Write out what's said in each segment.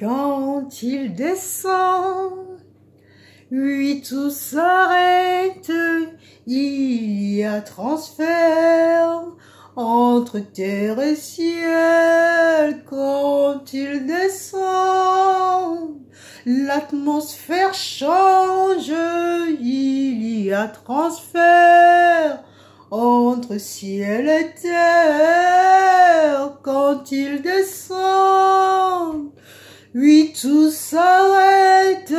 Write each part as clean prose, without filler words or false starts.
quand il descend, oui, tout s'arrête, il y a transfert entre terre et ciel quand il descend. L'atmosphère change, il y a transfert entre ciel et terre quand il descend. Oui, tout s'arrête,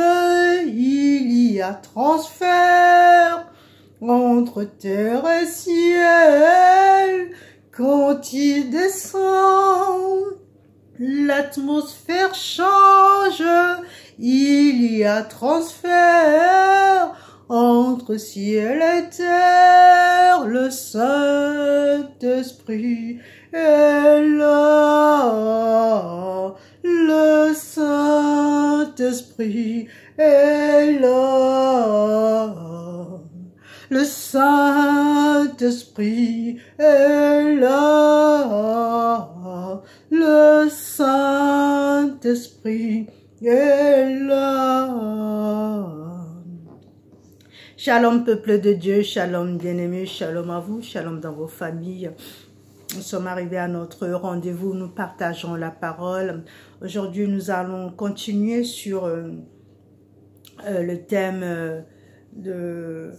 il y a transfert entre terre et ciel quand il descend. L'atmosphère change, il y a transfert entre ciel et terre. Le Saint-Esprit est là. Le Saint-Esprit est là. Le Saint-Esprit est là. Le Saint-Esprit est là. Shalom peuple de Dieu, shalom bien-aimés, shalom à vous, shalom dans vos familles. Nous sommes arrivés à notre rendez-vous, nous partageons la parole. Aujourd'hui, nous allons continuer sur le thème de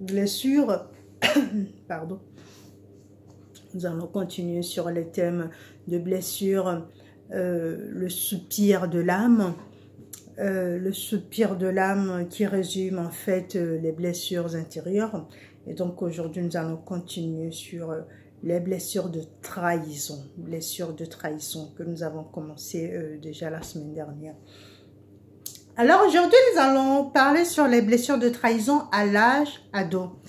blessure. Pardon. Nous allons continuer sur le thème de blessure, le soupir de l'âme. Le soupir de l'âme qui résume en fait les blessures intérieures. Et donc aujourd'hui nous allons continuer sur les blessures de trahison que nous avons commencé déjà la semaine dernière. Alors aujourd'hui nous allons parler sur les blessures de trahison à l'âge ado.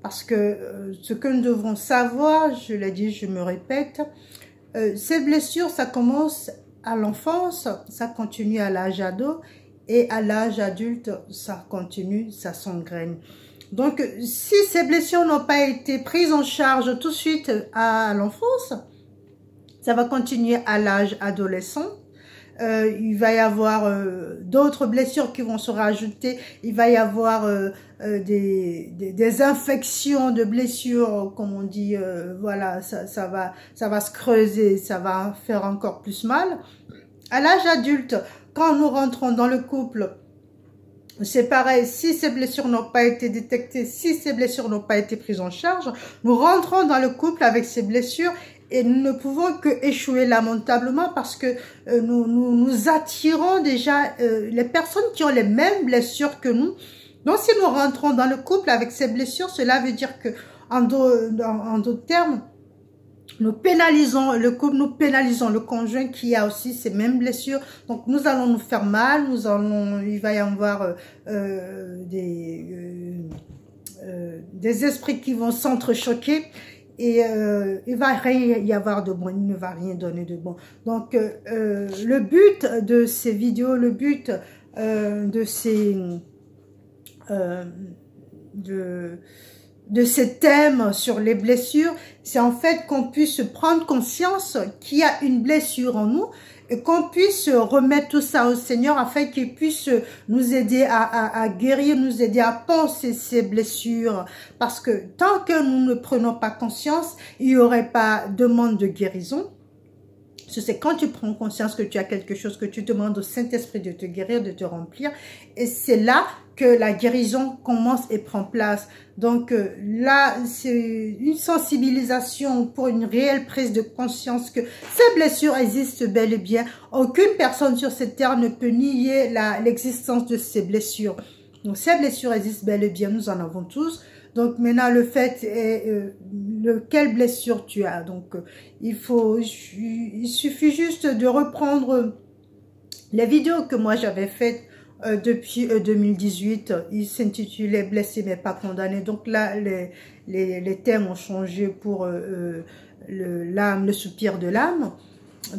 Parce que ce que nous devons savoir, je l'ai dit, je me répète, ces blessures ça commence à l'enfance, ça continue à l'âge ado et à l'âge adulte, ça continue, ça s'engraine. Donc, si ces blessures n'ont pas été prises en charge tout de suite à l'enfance, ça va continuer à l'âge adolescent. Il va y avoir d'autres blessures qui vont se rajouter. Il va y avoir des infections de blessures, comme on dit, voilà, ça va se creuser, ça va faire encore plus mal. À l'âge adulte, quand nous rentrons dans le couple, c'est pareil, si ces blessures n'ont pas été détectées, si ces blessures n'ont pas été prises en charge, nous rentrons dans le couple avec ces blessures et nous ne pouvons que échouer lamentablement parce que nous attirons déjà les personnes qui ont les mêmes blessures que nous. Donc si nous rentrons dans le couple avec ces blessures, cela veut dire que en d'autres termes, nous pénalisons le couple, nous pénalisons le conjoint qui a aussi ces mêmes blessures. Donc nous allons nous faire mal, il va y avoir des esprits qui vont s'entrechoquer et il va rien y avoir de bon, il ne va rien donner de bon. Donc le but de ces vidéos, le but de ces thèmes sur les blessures, c'est en fait qu'on puisse prendre conscience qu'il y a une blessure en nous et qu'on puisse remettre tout ça au Seigneur afin qu'il puisse nous aider à guérir, nous aider à penser ces blessures. Parce que tant que nous ne prenons pas conscience, il n'y aurait pas de demande de guérison. C'est quand tu prends conscience que tu as quelque chose, que tu demandes au Saint-Esprit de te guérir, de te remplir. Et c'est là que la guérison commence et prend place. Donc là, c'est une sensibilisation pour une réelle prise de conscience que ces blessures existent bel et bien. Aucune personne sur cette terre ne peut nier l'existence de ces blessures. Donc ces blessures existent bel et bien, nous en avons tous. Donc maintenant le fait est quelle blessure tu as. Donc il suffit juste de reprendre les vidéos que moi j'avais faites depuis 2018. Il s'intitulait Blessé mais pas condamné. Donc là les thèmes ont changé pour l'âme, le soupir de l'âme.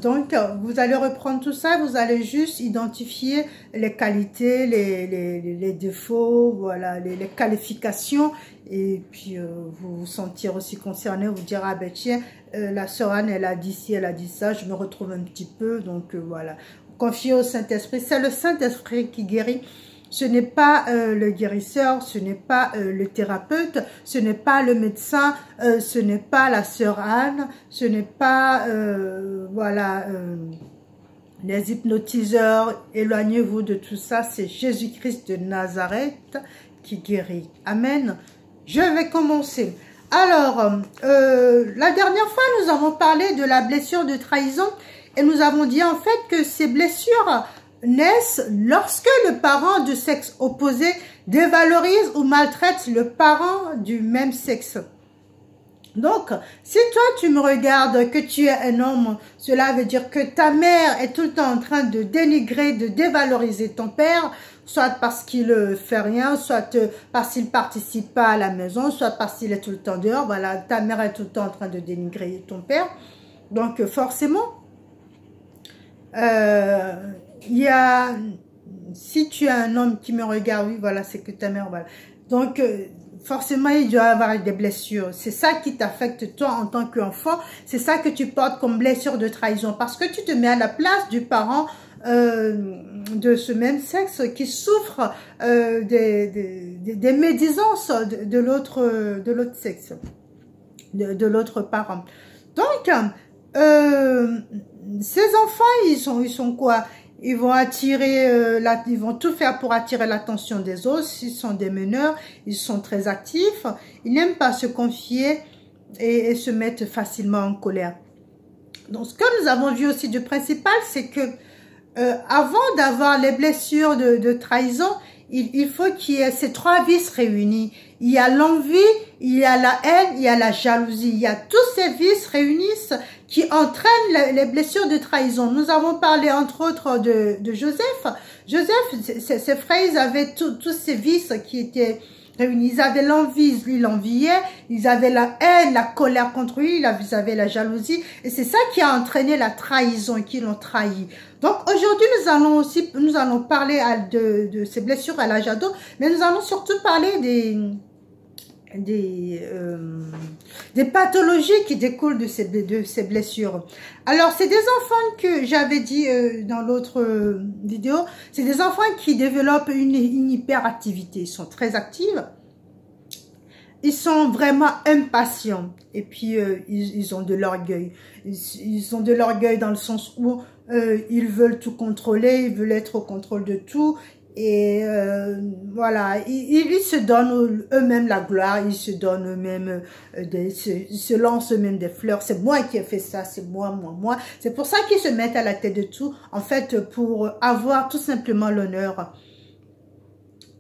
Donc, vous allez reprendre tout ça, vous allez juste identifier les qualités, les défauts, voilà, les qualifications, et puis vous vous sentir aussi concerné, vous dire, ah ben tiens, la sœur Anne, elle a dit ci, elle a dit ça, je me retrouve un petit peu, donc voilà. Confiez au Saint-Esprit, c'est le Saint-Esprit qui guérit. Ce n'est pas le guérisseur, ce n'est pas le thérapeute, ce n'est pas le médecin, ce n'est pas la sœur Anne, ce n'est pas, voilà, les hypnotiseurs. Éloignez-vous de tout ça, c'est Jésus-Christ de Nazareth qui guérit. Amen. Je vais commencer. Alors, la dernière fois, nous avons parlé de la blessure de trahison et nous avons dit en fait que ces blessures naissent lorsque le parent de sexe opposé dévalorise ou maltraite le parent du même sexe. Donc, si toi tu me regardes que tu es un homme, cela veut dire que ta mère est tout le temps en train de dénigrer, de dévaloriser ton père, soit parce qu'il fait rien, soit parce qu'il participe pas à la maison, soit parce qu'il est tout le temps dehors. Voilà, ta mère est tout le temps en train de dénigrer ton père. Donc, forcément, il y a, si tu es un homme qui me regarde, oui, voilà, c'est que ta mère, voilà. Donc, forcément, il doit y avoir des blessures. C'est ça qui t'affecte toi en tant qu'enfant. C'est ça que tu portes comme blessure de trahison. Parce que tu te mets à la place du parent de ce même sexe qui souffre des médisances de l'autre sexe, de l'autre parent. Donc, ces enfants, ils sont quoi? Ils vont attirer, ils vont tout faire pour attirer l'attention des autres. Ils sont des meneurs, ils sont très actifs. Ils n'aiment pas se confier et se mettre facilement en colère. Donc, ce que nous avons vu aussi de principal, c'est que avant d'avoir les blessures de trahison, il faut qu'il y ait ces trois vices réunis. Il y a l'envie, il y a la haine, il y a la jalousie. Il y a tous ces vices réunissent qui entraînent les blessures de trahison. Nous avons parlé entre autres de Joseph. Joseph, ses frères, ils avaient tous ces vices qui étaient réunis. Ils avaient l'envie, lui l'enviait. Ils avaient la haine, la colère contre lui. Ils avaient la jalousie. Et c'est ça qui a entraîné la trahison, qui l'ont trahi. Donc aujourd'hui, nous allons parler de ces blessures à l'âge ado, mais nous allons surtout parler des pathologies qui découlent de ces blessures. Alors, c'est des enfants que j'avais dit dans l'autre vidéo, c'est des enfants qui développent une hyperactivité. Ils sont très actifs. Ils sont vraiment impatients. Et puis, ils ont de l'orgueil. Ils ont de l'orgueil dans le sens où ils veulent tout contrôler, ils veulent être au contrôle de tout. Et voilà, ils se donnent eux-mêmes la gloire, ils se donnent eux-mêmes, ils se lancent eux-mêmes des fleurs. C'est moi qui ai fait ça, c'est moi. C'est pour ça qu'ils se mettent à la tête de tout, en fait, pour avoir tout simplement l'honneur.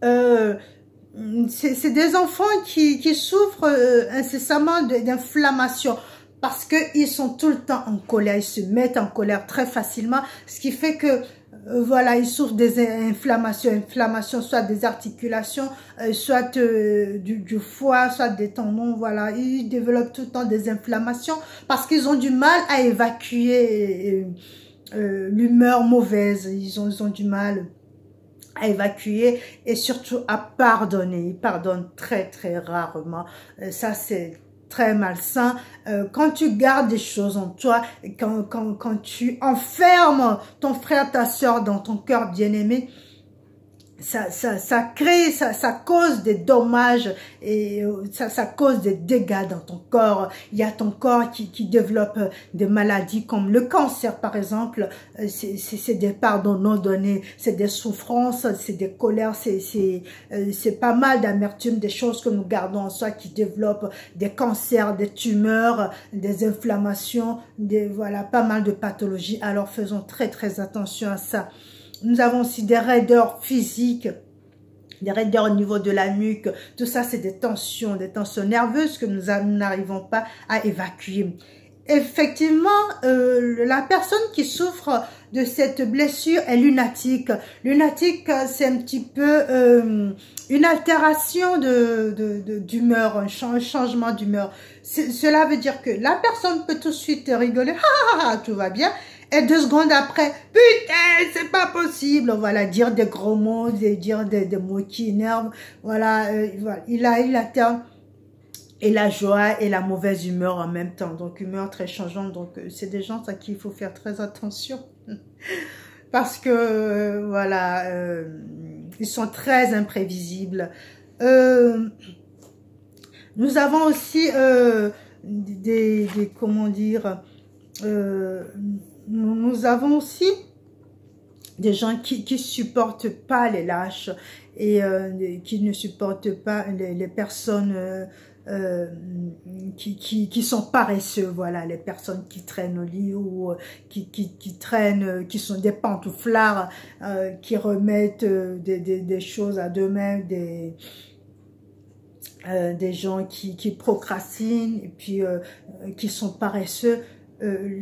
C'est des enfants qui souffrent incessamment d'inflammation. Parce qu'ils sont tout le temps en colère, ils se mettent en colère très facilement, ce qui fait que voilà, ils souffrent des inflammations, soit des articulations, soit du foie, soit des tendons, voilà. Ils développent tout le temps des inflammations parce qu'ils ont du mal à évacuer l'humeur mauvaise. Ils ont du mal à évacuer et surtout à pardonner. Ils pardonnent très rarement. Ça, c'est très malsain. Quand tu gardes des choses en toi, quand tu enfermes ton frère, ta soeur dans ton cœur bien-aimé, ça crée, ça cause des dommages et ça cause des dégâts dans ton corps. Il y a ton corps qui développe des maladies comme le cancer par exemple. C'est des pardons non donnés, c'est des souffrances, c'est des colères, c'est pas mal d'amertume, des choses que nous gardons en soi qui développent des cancers, des tumeurs, des inflammations, voilà, pas mal de pathologies. Alors faisons très attention à ça. Nous avons aussi des raideurs physiques, des raideurs au niveau de la nuque. Tout ça, c'est des tensions nerveuses que nous n'arrivons pas à évacuer. Effectivement, la personne qui souffre de cette blessure est lunatique. Lunatique, c'est un petit peu une altération d'humeur, un changement d'humeur. Cela veut dire que la personne peut tout de suite rigoler, tout va bien. Et 2 secondes après, putain, c'est pas possible. Voilà, dire des gros mots, dire des mots qui énervent. Voilà, voilà. Il a et la joie et la mauvaise humeur en même temps. Donc, humeur très changeante. Donc, c'est des gens à qui il faut faire très attention. Parce que, voilà, ils sont très imprévisibles. Nous avons aussi comment dire, nous avons aussi des gens qui supportent pas les lâches et qui ne supportent pas les personnes qui sont paresseux, voilà, les personnes qui traînent au lit ou qui traînent, qui sont des pantouflards, qui remettent des choses à demain, des gens qui procrastinent et puis qui sont paresseux.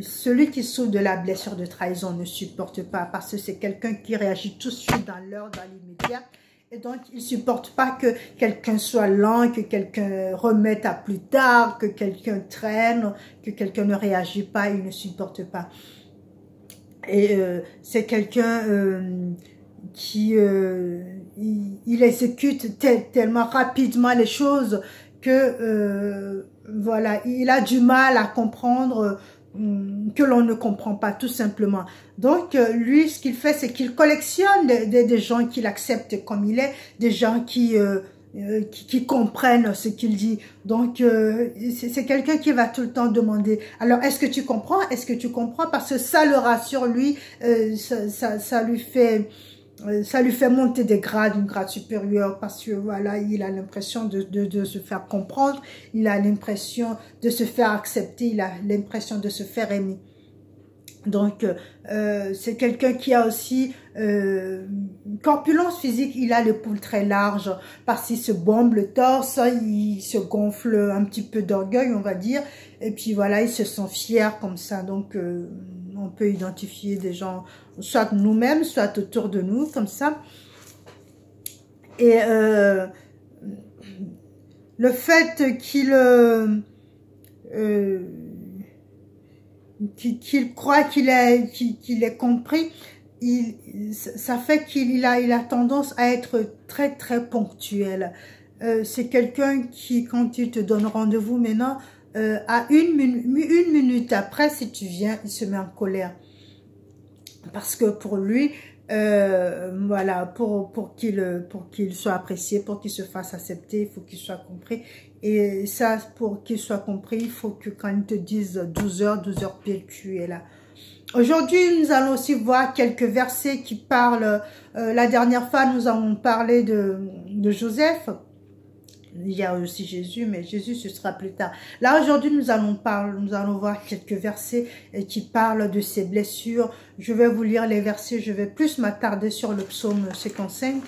Celui qui souffre de la blessure de trahison ne supporte pas parce que c'est quelqu'un qui réagit tout de suite dans l'heure, dans l'immédiat. Et donc, il ne supporte pas que quelqu'un soit lent, que quelqu'un remette à plus tard, que quelqu'un traîne, que quelqu'un ne réagit pas, il ne supporte pas. Et c'est quelqu'un qui il exécute tellement rapidement les choses que voilà, il a du mal à comprendre que l'on ne comprend pas, tout simplement. Donc, lui, ce qu'il fait, c'est qu'il collectionne des gens qu'il accepte comme il est, des gens qui comprennent ce qu'il dit. Donc, c'est quelqu'un qui va tout le temps demander, alors, est-ce que tu comprends? Est-ce que tu comprends? Parce que ça le rassure, lui, ça lui fait monter des grades, une grade supérieure, parce que voilà, il a l'impression de se faire comprendre, il a l'impression de se faire accepter, il a l'impression de se faire aimer. Donc, c'est quelqu'un qui a aussi corpulence physique, il a l'épaule très large, parce qu'il se bombe le torse, il se gonfle un petit peu d'orgueil, on va dire, et puis voilà, il se sent fier comme ça. Donc, on peut identifier des gens, soit nous-mêmes, soit autour de nous, comme ça. Et le fait qu'il croit qu'il est compris, ça fait qu'il a tendance à être très très ponctuel. C'est quelqu'un qui, quand il te donne rendez-vous maintenant, à une minute après, si tu viens, il se met en colère. Parce que pour lui, voilà, pour qu'il soit apprécié, pour qu'il se fasse accepter, il faut qu'il soit compris. Et ça, pour qu'il soit compris, il faut que quand ils te disent 12 heures pile, tu es là. Aujourd'hui, nous allons aussi voir quelques versets qui parlent. La dernière fois, nous avons parlé de Joseph. Il y a aussi Jésus, mais Jésus, ce sera plus tard. Là, aujourd'hui, nous allons voir quelques versets qui parlent de ses blessures. Je vais vous lire les versets. Je vais plus m'attarder sur le psaume 55.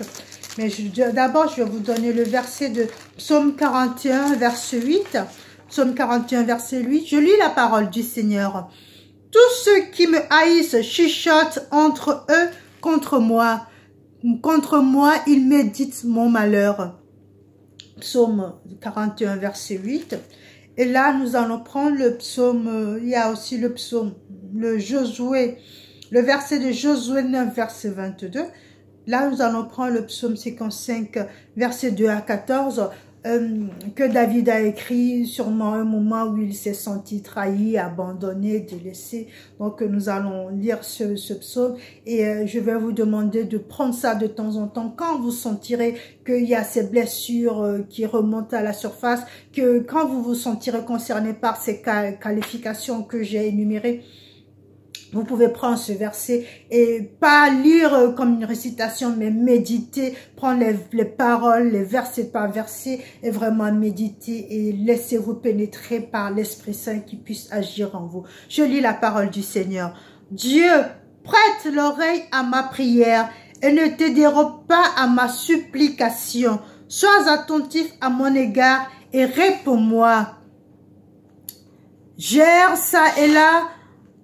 Mais d'abord, je vais vous donner le verset de psaume 41, verset 8. Psaume 41, verset 8. Je lis la parole du Seigneur. Tous ceux qui me haïssent chuchotent entre eux contre moi. Contre moi, ils méditent mon malheur. Psaume 41, verset 8. Et là, nous allons prendre le psaume, il y a aussi le psaume, le verset de Josué 9, verset 22. Là, nous allons prendre le psaume 55, verset 2 à 14, que David a écrit sûrement un moment où il s'est senti trahi, abandonné, délaissé. Donc, nous allons lire ce psaume et je vais vous demander de prendre ça de temps en temps quand vous sentirez qu'il y a ces blessures qui remontent à la surface, que quand vous vous sentirez concerné par ces qualifications que j'ai énumérées. Vous pouvez prendre ce verset et pas lire comme une récitation, mais méditer, prendre les paroles, les versets par verset et vraiment méditer et laissez-vous pénétrer par l'Esprit Saint qui puisse agir en vous. Je lis la parole du Seigneur. Dieu, prête l'oreille à ma prière et ne te dérobe pas à ma supplication. Sois attentif à mon égard et réponds-moi. J'erre ça et là,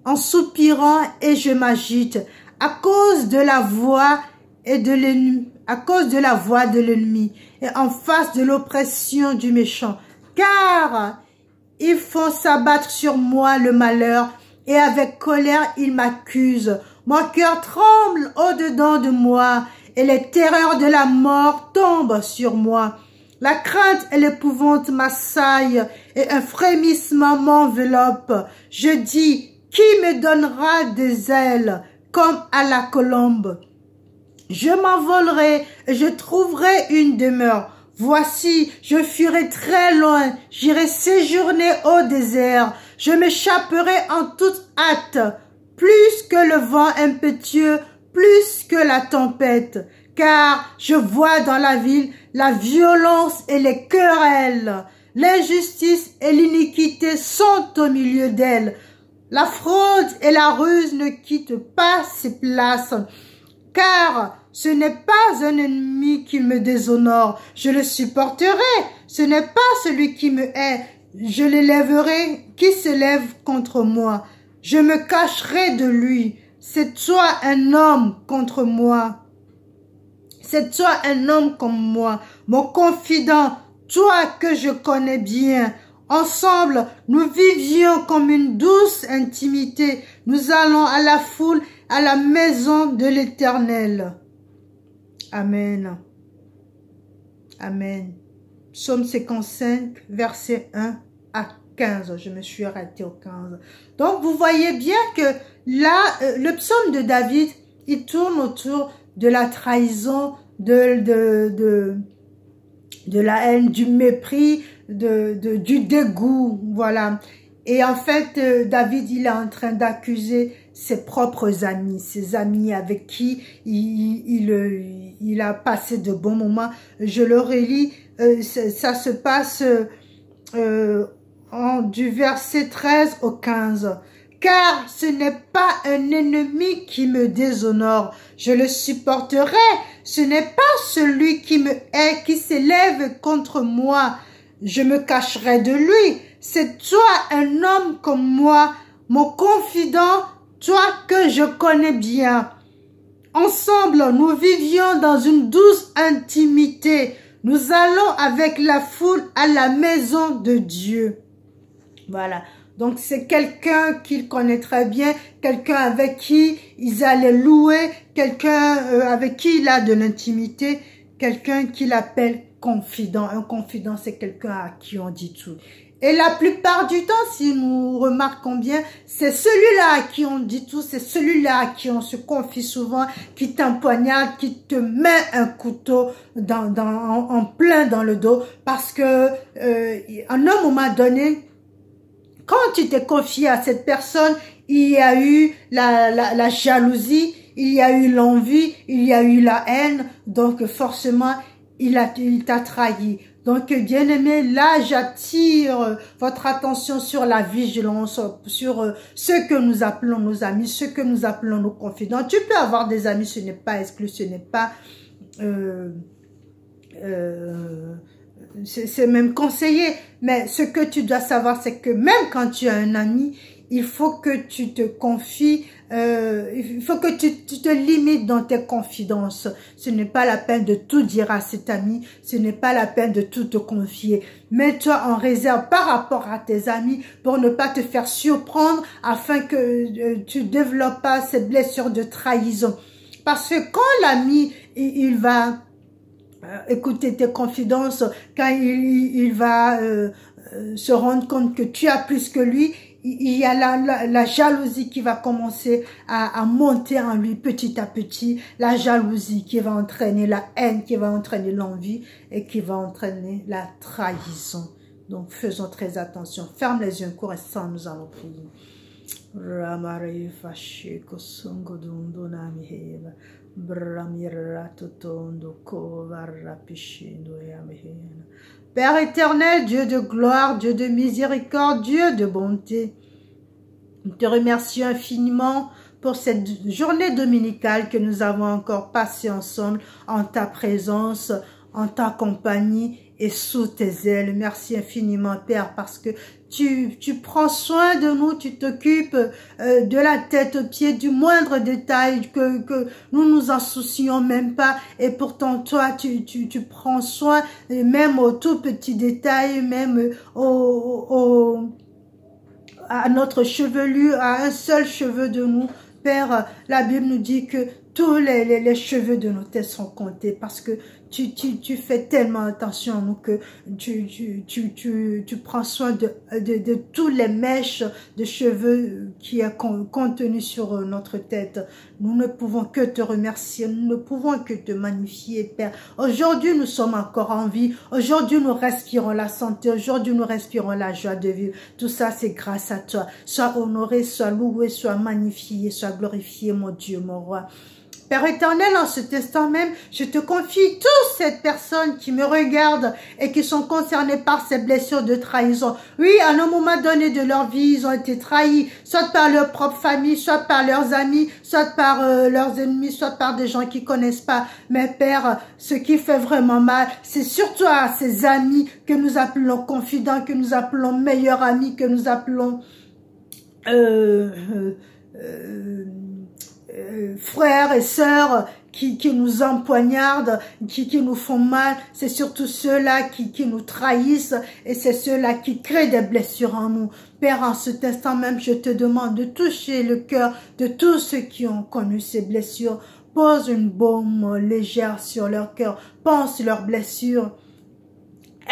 en soupirant et je m'agite à cause de la voix et de l'ennemi, à cause de la voix de l'ennemi et en face de l'oppression du méchant. Car ils font s'abattre sur moi le malheur et avec colère il m'accuse. Mon cœur tremble au-dedans de moi et les terreurs de la mort tombent sur moi. La crainte et l'épouvante m'assaillent et un frémissement m'enveloppe. Je dis, qui me donnera des ailes comme à la colombe? Je m'envolerai et je trouverai une demeure. Voici, je fuirai très loin, j'irai séjourner au désert. Je m'échapperai en toute hâte, plus que le vent impétueux, plus que la tempête. Car je vois dans la ville la violence et les querelles. L'injustice et l'iniquité sont au milieu d'elle. La fraude et la ruse ne quittent pas ses places. Car ce n'est pas un ennemi qui me déshonore, je le supporterai. Ce n'est pas celui qui me hait, je l'élèverai, qui se lève contre moi. Je me cacherai de lui. C'est toi un homme contre moi. C'est toi un homme comme moi, mon confident, toi que je connais bien. Ensemble, nous vivions comme une douce intimité. Nous allons à la foule, à la maison de l'Éternel. Amen. Amen. Psaume 55, versets 1 à 15. Je me suis arrêtée au 15. Donc, vous voyez bien que là, le psaume de David, il tourne autour de la trahison, de la haine, du mépris, du dégoût, voilà. Et en fait, David, il est en train d'accuser ses propres amis, ses amis avec qui il a passé de bons moments. Je le relis, ça se passe du verset 13 au 15. Car ce n'est pas un ennemi qui me déshonore, je le supporterai. Ce n'est pas celui qui me hait, qui s'élève contre moi, je me cacherai de lui. C'est toi un homme comme moi, mon confident, toi que je connais bien. Ensemble, nous vivions dans une douce intimité. Nous allons avec la foule à la maison de Dieu. Voilà. Donc, c'est quelqu'un qu'il connaît très bien, quelqu'un avec qui ils allaient louer, quelqu'un avec qui il a de l'intimité, quelqu'un qu'il appelle confident. Un confident, c'est quelqu'un à qui on dit tout. Et la plupart du temps, si nous remarquons bien, c'est celui-là à qui on dit tout, c'est celui-là à qui on se confie souvent, qui t'empoignarde, qui te met un couteau en plein dans le dos, parce que à un moment donné, quand tu t'es confié à cette personne, il y a eu la jalousie, il y a eu l'envie, il y a eu la haine, donc forcément, il t'a trahi. Donc, bien-aimé, là, j'attire votre attention sur la vigilance, sur ceux que nous appelons nos amis, ceux que nous appelons nos confidents. Tu peux avoir des amis, ce n'est pas exclu, ce n'est pas... c'est même conseillé, mais ce que tu dois savoir, c'est que même quand tu as un ami, il faut que tu te confies, il faut que tu te limites dans tes confidences. Ce n'est pas la peine de tout dire à cet ami, ce n'est pas la peine de tout te confier. Mets-toi en réserve par rapport à tes amis pour ne pas te faire surprendre afin que tu ne développes pas cette blessure de trahison. Parce que quand l'ami, il va... écouter tes confidences, quand il va se rendre compte que tu as plus que lui, il y a la jalousie qui va commencer à monter en lui petit à petit, la jalousie qui va entraîner la haine, qui va entraîner l'envie et qui va entraîner la trahison. Donc faisons très attention. Ferme les yeux un court instant, nous allons prier. Père éternel, Dieu de gloire, Dieu de miséricorde, Dieu de bonté, nous te remercions infiniment pour cette journée dominicale que nous avons encore passée ensemble en ta présence, en ta compagnie et sous tes ailes. Merci infiniment, Père, parce que tu prends soin de nous, tu t'occupes de la tête aux pieds, du moindre détail que nous nous en soucions même pas. Et pourtant, toi, tu prends soin, même aux tout petits détails, même à notre chevelure, à un seul cheveu de nous. Père, la Bible nous dit que tous les cheveux de nos têtes sont comptés parce que tu fais tellement attention à nous que tu prends soin de tous les mèches de cheveux qui est contenu sur notre tête. Nous ne pouvons que te remercier, nous ne pouvons que te magnifier, Père. Aujourd'hui, nous sommes encore en vie. Aujourd'hui, nous respirons la santé. Aujourd'hui, nous respirons la joie de vivre. Tout ça, c'est grâce à toi. Sois honoré, sois loué, sois magnifié, sois glorifié, mon Dieu, mon roi. Père éternel, en ce instant même, je te confie toutes ces personnes qui me regardent et qui sont concernées par ces blessures de trahison. Oui, à un moment donné de leur vie, ils ont été trahis, soit par leur propre famille, soit par leurs amis, soit par leurs ennemis, soit par des gens qui connaissent pas. Mais Père, ce qui fait vraiment mal, c'est surtout à ces amis que nous appelons confidents, que nous appelons meilleurs amis, que nous appelons frères et sœurs qui nous empoignardent, qui nous font mal. C'est surtout ceux-là qui nous trahissent et c'est ceux-là qui créent des blessures en nous. Père, en cet instant même, je te demande de toucher le cœur de tous ceux qui ont connu ces blessures. Pose une baume légère sur leur cœur, pense leurs blessures.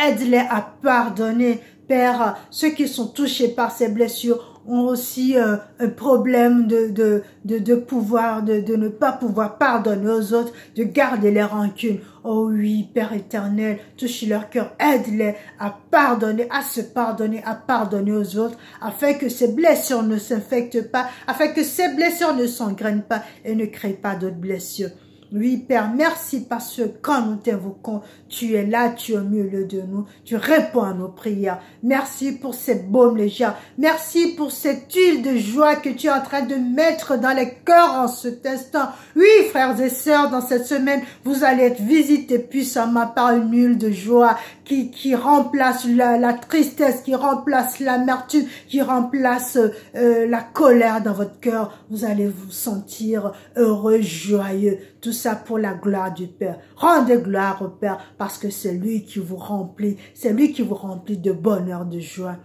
Aide-les à pardonner. Père, ceux qui sont touchés par ces blessures ont aussi un problème de pouvoir, de ne pas pouvoir pardonner aux autres, de garder les rancunes. Oh oui, Père éternel, touche leur cœur, aide-les à pardonner, à se pardonner, à pardonner aux autres, afin que ces blessures ne s'infectent pas, afin que ces blessures ne s'engrainent pas et ne créent pas d'autres blessures. Oui, Père, merci parce que quand nous t'invoquons, tu es là, tu es au milieu de nous, tu réponds à nos prières. Merci pour cette baume légère. Merci pour cette huile de joie que tu es en train de mettre dans les cœurs en cet instant. Oui, frères et sœurs, dans cette semaine, vous allez être visités puissamment par une huile de joie qui remplace la tristesse, qui remplace l'amertume, qui remplace la colère dans votre cœur. Vous allez vous sentir heureux, joyeux. Tout ça pour la gloire du Père. Rendez gloire au Père parce que c'est lui qui vous remplit. C'est lui qui vous remplit de bonheur, de joie.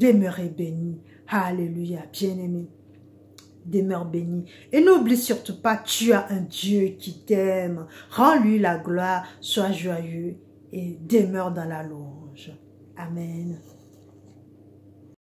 Demeurez bénis. Alléluia, bien-aimé. Demeure béni. Et n'oublie surtout pas, tu as un Dieu qui t'aime. Rends-lui la gloire, sois joyeux et demeure dans la louange. Amen.